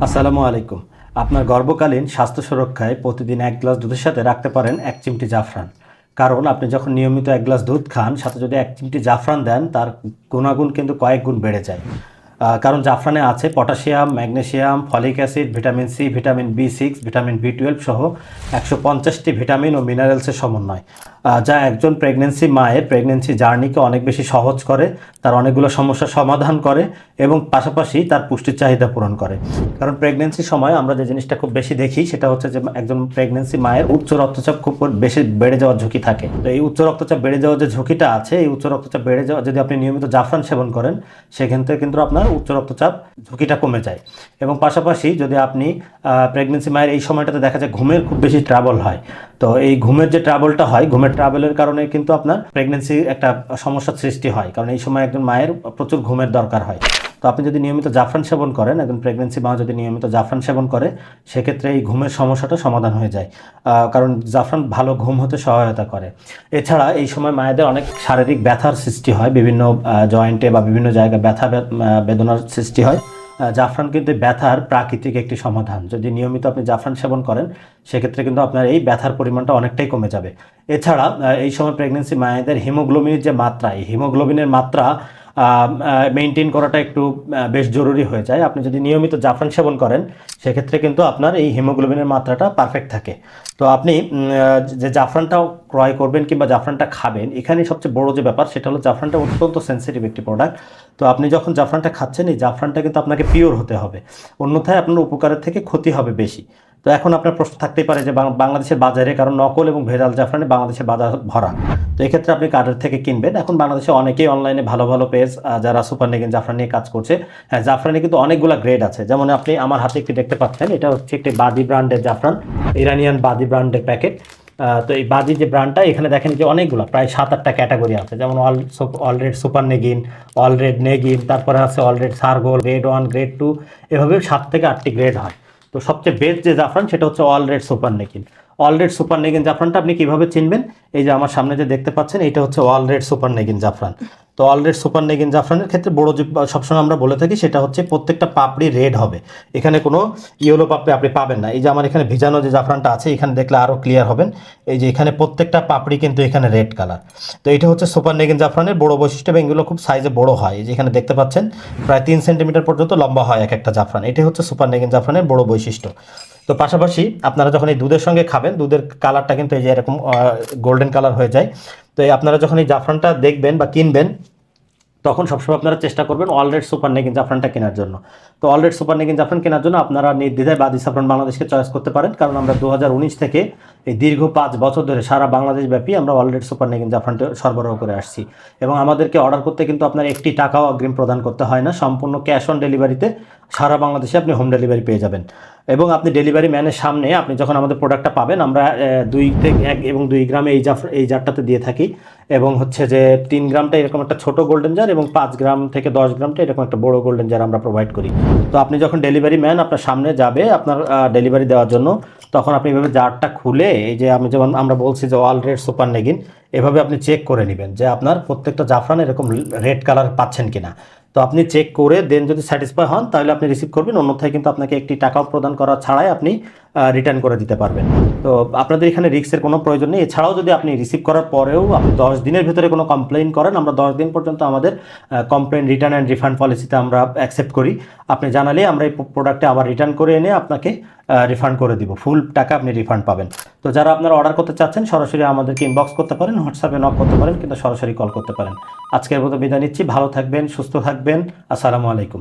আসসালামু আলাইকুম। আপনার গর্ভকালীন স্বাস্থ্য সুরক্ষায় প্রতিদিন ১ গ্লাস দুধের সাথে রাখতে পারেন ১ চিমটি জাফরান। কারণ আপনি যখন নিয়মিত ১ গ্লাস দুধ খান, সাথে যদি ১ চিমটি জাফরান দেন, তার গুণাগুণ কিন্তু কয়েক গুণ বেড়ে যায়। কারণ জাফরানে আছে potassium, magnesium, folic acid, vitamin C, vitamin B6, vitamin B12 সহ ১৫০টি ভিটামিন ও মিনারেলসের সমন্বয়, যা একজন মায়ের প্রেগনেন্সি জার্নিকে অনেক বেশি সহজ করে, তার অনেকগুলো সমস্যার সমাধান করে এবং পাশাপাশি তার পুষ্টির চাহিদা পূরণ করে। কারণ প্রেগনেন্সির সময় আমরা যে জিনিসটা খুব বেশি দেখি সেটা হচ্ছে যে একজন প্রেগনেন্সি মায়ের উচ্চ রক্তচাপ খুব বেশি বেড়ে যাওয়ার ঝুঁকি থাকে। তো এই উচ্চ রক্তচাপ বেড়ে যাওয়ার যে ঝুঁকিটা আছে, এই উচ্চ রক্তচাপ বেড়ে যাওয়া যদি আপনি নিয়মিত জাফরান সেবন করেন, সেক্ষেত্রে কিন্তু আপনার উচ্চ রক্তচাপ ঝুঁকিটা কমে যায়। এবং পাশাপাশি যদি আপনি প্রেগনেন্সি মায়ের এই সময়টাতে দেখা যায় ঘুমের খুব বেশি ট্রাবল হয়, তো এই ঘুমের যে ট্রাবলটা হয়, ঘুমের ট্রাবলের কারণে কিন্তু আপনার প্রেগনেন্সি একটা সমস্যার সৃষ্টি হয়, কারণ এই সময় একজন মায়ের প্রচুর ঘুমের দরকার হয়। তো আপনি যদি নিয়মিত জাফরান সেবন করেন, একজন প্রেগনেন্সি মা যদি নিয়মিত জাফরান সেবন করে, সেক্ষেত্রে এই ঘুমের সমস্যাটা সমাধান হয়ে যায়। কারণ জাফরান ভালো ঘুম হতে সহায়তা করে। এছাড়া এই সময় মায়েদের অনেক শারীরিক ব্যথার সৃষ্টি হয়, বিভিন্ন জয়েন্টে বা বিভিন্ন জায়গায় বেদনার সৃষ্টি হয়। জাফরান কিন্তু ব্যথার প্রাকৃতিক একটি সমাধান। যদি নিয়মিত আপনি জাফরান সেবন করেন, সেক্ষেত্রে কিন্তু আপনার এই ব্যথার পরিমাণটা অনেকটাই কমে যাবে। এছাড়া এই সময় প্রেগনেন্সি মায়েদের হিমোগ্লোবিনের যে মাত্রা, এই হিমোগ্লোবিনের মাত্রা মেনটেন করাটা একটু বেশ জরুরি হয়ে যায়। আপনি যদি নিয়মিত জাফরান সেবন করেন, সেক্ষেত্রে কিন্তু আপনার এই হিমোগ্লোবিনের মাত্রাটা পারফেক্ট থাকে। তো আপনি যে জাফরানটাও ক্রয় করবেন কিংবা জাফরানটা খাবেন, এখানে সবচেয়ে বড় যে ব্যাপার সেটা হলো জাফরানটা অত্যন্ত সেন্সিটিভ একটি প্রোডাক্ট। তো আপনি যখন জাফরানটা খাচ্ছেন, এই জাফরানটা কিন্তু আপনাকে পিওর হতে হবে, অন্যথায় আপনার উপকারের থেকে ক্ষতি হবে বেশি। তো এখন আপনার প্রশ্ন থাকতেই পারে যে বাংলাদেশের বাজারে, কারণ নকল এবং ভেজাল জাফরানে বাংলাদেশের বাজার ভরা, তো এক্ষেত্রে আপনি কার্ডের থেকে কিনবেন। এখন বাংলাদেশে অনেকেই অনলাইনে ভালো ভালো পেজ যারা সুপার নেগেন জাফরান নিয়ে কাজ করছে। হ্যাঁ, জাফরানে কিন্তু অনেকগুলো গ্রেড আছে, যেমন আপনি আমার হাতে একটি দেখতে পাচ্ছেন, এটা হচ্ছে একটি বাদি ব্র্যান্ডের জাফরান, ইরানিয়ান বাদি ব্র্যান্ডের প্যাকেট। তো এই বাদি যে ব্র্যান্ডটা, এখানে দেখেন যে অনেকগুলো প্রায় 7-8টা ক্যাটাগরি আছে, যেমন অলরেড সুপার নেগিন, অলরেড নেগিন, তারপরে আছে অলরেড সারগোল, গ্রেড 1, গ্রেড 2, এভাবে 7 থেকে 8টি গ্রেড হয়। তো সবচেয়ে বেস্ট যে জাফরান সেটা হচ্ছে অলরেড সুপার নেগিন। অলরেড সুপার নেগিন জাফরানটা আপনি কিভাবে চিনবেন? এই যে আমার সামনে যে দেখতে পাচ্ছেন, এটা হচ্ছে অলরেড সুপার নেগিন জাফরান। তো অলরেড সুপার নেগিন জাফরানের ক্ষেত্রে বড় যে সবসময় আমরা বলে থাকি সেটা হচ্ছে প্রত্যেকটা পাপড়ি রেড হবে, এখানে কোনো ইয়েলো পাপড়ি আপনি পাবেন না। এই যে আমার এখানে ভিজানো যে জাফরানটা আছে, এখানে দেখলে আরও ক্লিয়ার হবেন। এই যে এখানে প্রত্যেকটা পাপড়ি কিন্তু এখানে রেড কালার। তো এটা হচ্ছে সুপার নেগিন জাফরানের বড় বৈশিষ্ট্য, এবং এগুলো খুব সাইজে বড় হয়। এই যে এখানে দেখতে পাচ্ছেন প্রায় 3 সেন্টিমিটার পর্যন্ত লম্বা হয় এক একটা জাফরান। এটাই হচ্ছে সুপার নেগিন জাফরানের বড় বৈশিষ্ট্য। তো পাশাপাশি আপনারা যখন এই দুধের সঙ্গে খাবেন, দুধের কালারটা কিন্তু এই যে এরকম গোল্ডেন কালার হয়ে যায়। তো এই আপনারা যখন এই জাফরানটা দেখবেন বা কিনবেন, তখন সবসময় আপনারা চেষ্টা করবেন অলরেড সুপার নেগিন জাফরানটা কেনার জন্য। তো অলরেড সুপার নেগিন জাফরান কেনার জন্য আপনারা নির্দ্বিধায় বাদি সাফরান বাংলাদেশকে চয়েস করতে পারেন, কারণ আমরা 2019 থেকে এই দীর্ঘ 5 বছর ধরে সারা বাংলাদেশ ব্যাপী আমরা অলরেড সুপার নেগিন জাফরানটা সরবরাহ করে আসছি। এবং আমাদেরকে অর্ডার করতে কিন্তু আপনার একটি টাকাও অগ্রিম প্রদান করতে হয় না, সম্পূর্ণ ক্যাশ অন ডেলিভারিতে সারা বাংলাদেশে আপনি হোম ডেলিভারি পেয়ে যাবেন। এবং আপনি ডেলিভারি ম্যানের সামনে আপনি যখন আমাদের প্রোডাক্টটা পাবেন, আমরা 2 থেকে 1 এবং 2 গ্রামে এই জারটাতে দিয়ে থাকি, এবং হচ্ছে যে 3 গ্রামটা এরকম একটা ছোট গোল্ডেন জার, এবং 5 গ্রাম থেকে 10 গ্রামটা এরকম একটা বড় গোল্ডেন জার আমরা প্রোভাইড করি। তো আপনি যখন ডেলিভারি ম্যান আপনার সামনে যাবে আপনার ডেলিভারি দেওয়ার জন্য, তখন আপনি এভাবে জারটা খুলে, এই যে আমি যেমন আমরা বলছি যে অলরেড সুপার নেগিন, এভাবে আপনি চেক করে নেবেন যে আপনার প্রত্যেকটা জাফরান এরকম রেড কালার পাচ্ছেন কিনা। তো আপনি চেক করে দেন, যদি স্যাটিসফাই হন তাহলে আপনি রিসিভ করবেন, অন্যথায় কিন্তু আপনাকে একটি টাকাও প্রদান করা ছাড়াই আপনি রিটার্ন করে দিতে পারবেন। তো আপনাদের এখানে রিস্কের কোনো প্রয়োজন নেই। এছাড়াও যদি আপনি রিসিভ করার পরেও আপনি 10 দিনের ভিতরে কোনো কমপ্লেইন করেন, আমরা 10 দিন পর্যন্ত আমাদের কমপ্লেইন রিটার্ন অ্যান্ড রিফান্ড পলিসিতে আমরা অ্যাকসেপ্ট করি। আপনি জানালে আমরা এই প্রোডাক্টে আবার রিটার্ন করে এনে আপনাকে রিফান্ড করে দিব, ফুল টাকা আপনি রিফান্ড পাবেন। তো যারা আপনারা অর্ডার করতে চাচ্ছেন, সরাসরি আমাদেরকে ইনবক্স করতে পারেন, হোয়াটসঅ্যাপে নক করতে পারেন, কিন্তু সরাসরি কল করতে পারেন। আজকের মতো বিদায় নিচ্ছি। ভালো থাকবেন, সুস্থ থাকবেন। আসসালামু আলাইকুম।